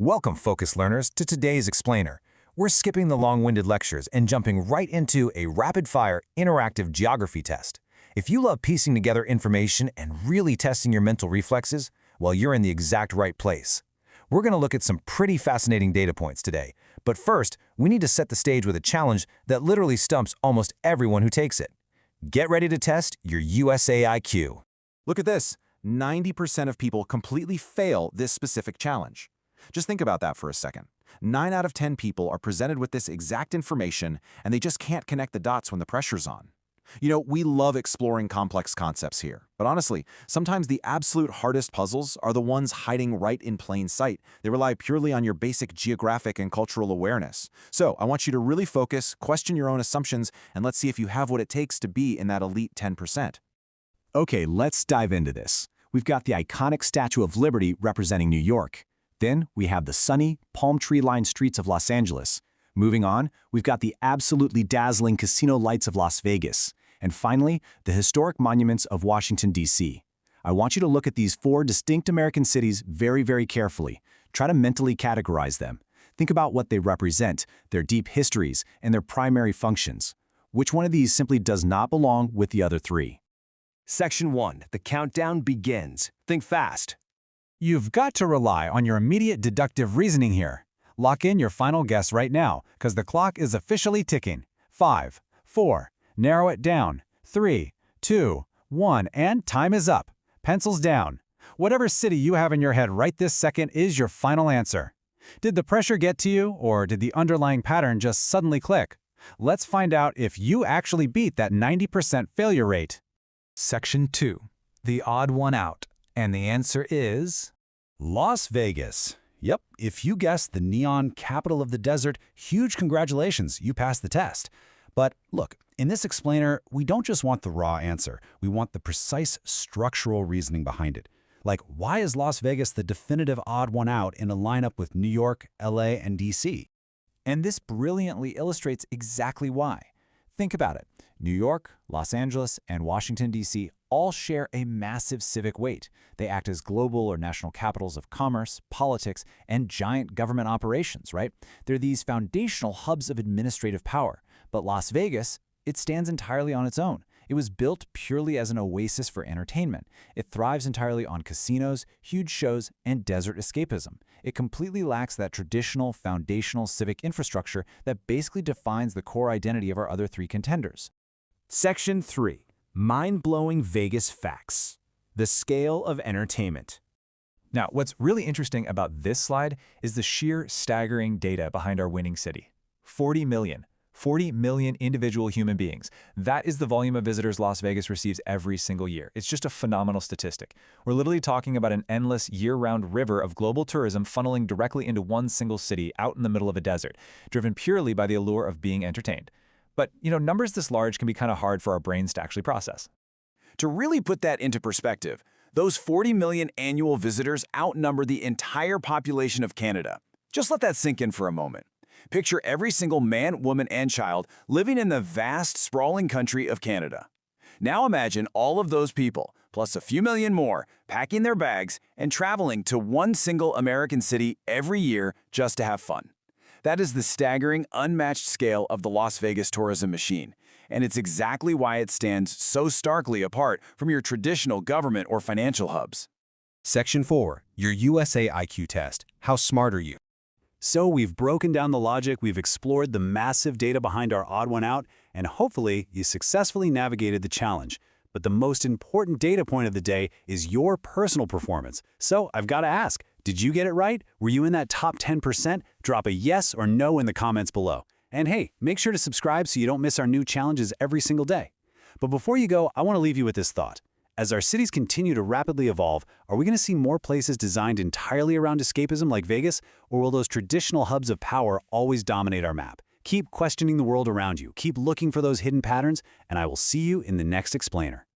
Welcome, focused learners, to today's Explainer. We're skipping the long-winded lectures and jumping right into a rapid-fire, interactive geography test. If you love piecing together information and really testing your mental reflexes, well, you're in the exact right place. We're going to look at some pretty fascinating data points today. But first, we need to set the stage with a challenge that literally stumps almost everyone who takes it. Get ready to test your USA IQ. Look at this. 90% of people completely fail this specific challenge. Just think about that for a second. 9 out of 10 people are presented with this exact information, and they just can't connect the dots when the pressure's on. You know, we love exploring complex concepts here, but honestly, sometimes the absolute hardest puzzles are the ones hiding right in plain sight. They rely purely on your basic geographic and cultural awareness. So I want you to really focus, question your own assumptions, and let's see if you have what it takes to be in that elite 10%. Okay, let's dive into this. We've got the iconic Statue of Liberty representing New York. Then we have the sunny, palm tree-lined streets of Los Angeles. Moving on, we've got the absolutely dazzling casino lights of Las Vegas. And finally, the historic monuments of Washington, D.C. I want you to look at these 4 distinct American cities very, very carefully. Try to mentally categorize them. Think about what they represent, their deep histories, and their primary functions. Which one of these simply does not belong with the other 3? Section 1. The countdown begins. Think fast. You've got to rely on your immediate deductive reasoning here. Lock in your final guess right now, because the clock is officially ticking. 5, 4, narrow it down. 3, 2, 1, and time is up. Pencils down. Whatever city you have in your head right this second is your final answer. Did the pressure get to you, or did the underlying pattern just suddenly click? Let's find out if you actually beat that 90% failure rate. Section 2. The odd one out. And the answer is Las Vegas. Yep, if you guessed the neon capital of the desert, huge congratulations, you passed the test. But look, in this explainer, we don't just want the raw answer. We want the precise structural reasoning behind it. Like, why is Las Vegas the definitive odd one out in a lineup with New York, LA, and DC? And this brilliantly illustrates exactly why. Think about it. New York, Los Angeles, and Washington, D.C. all share a massive civic weight. They act as global or national capitals of commerce, politics, and giant government operations, right? They're these foundational hubs of administrative power. But Las Vegas, it stands entirely on its own. It was built purely as an oasis for entertainment. It thrives entirely on casinos, huge shows, and desert escapism. It completely lacks that traditional, foundational civic infrastructure that basically defines the core identity of our other 3 contenders. Section 3. Mind-blowing Vegas facts. The scale of entertainment. Now, what's really interesting about this slide is the sheer staggering data behind our winning city. 40 million. 40 million individual human beings. That is the volume of visitors Las Vegas receives every single year. It's just a phenomenal statistic. We're literally talking about an endless year-round river of global tourism funneling directly into one single city out in the middle of a desert, driven purely by the allure of being entertained. But, numbers this large can be kind of hard for our brains to actually process. To really put that into perspective, those 40 million annual visitors outnumber the entire population of Canada. Just let that sink in for a moment. Picture every single man, woman, and child living in the vast, sprawling country of Canada. Now imagine all of those people, plus a few million more, packing their bags and traveling to one single American city every year just to have fun. That is the staggering, unmatched scale of the Las Vegas tourism machine, and it's exactly why it stands so starkly apart from your traditional government or financial hubs. Section 4. Your USA IQ test. How smart are you? So we've broken down the logic, we've explored the massive data behind our odd one out, and hopefully you successfully navigated the challenge. But the most important data point of the day is your personal performance. So I've got to ask, did you get it right? Were you in that top 10%? Drop a yes or no in the comments below. And hey, make sure to subscribe so you don't miss our new challenges every single day. But before you go, I want to leave you with this thought. As our cities continue to rapidly evolve, are we going to see more places designed entirely around escapism like Vegas, or will those traditional hubs of power always dominate our map? Keep questioning the world around you, keep looking for those hidden patterns, and I will see you in the next explainer.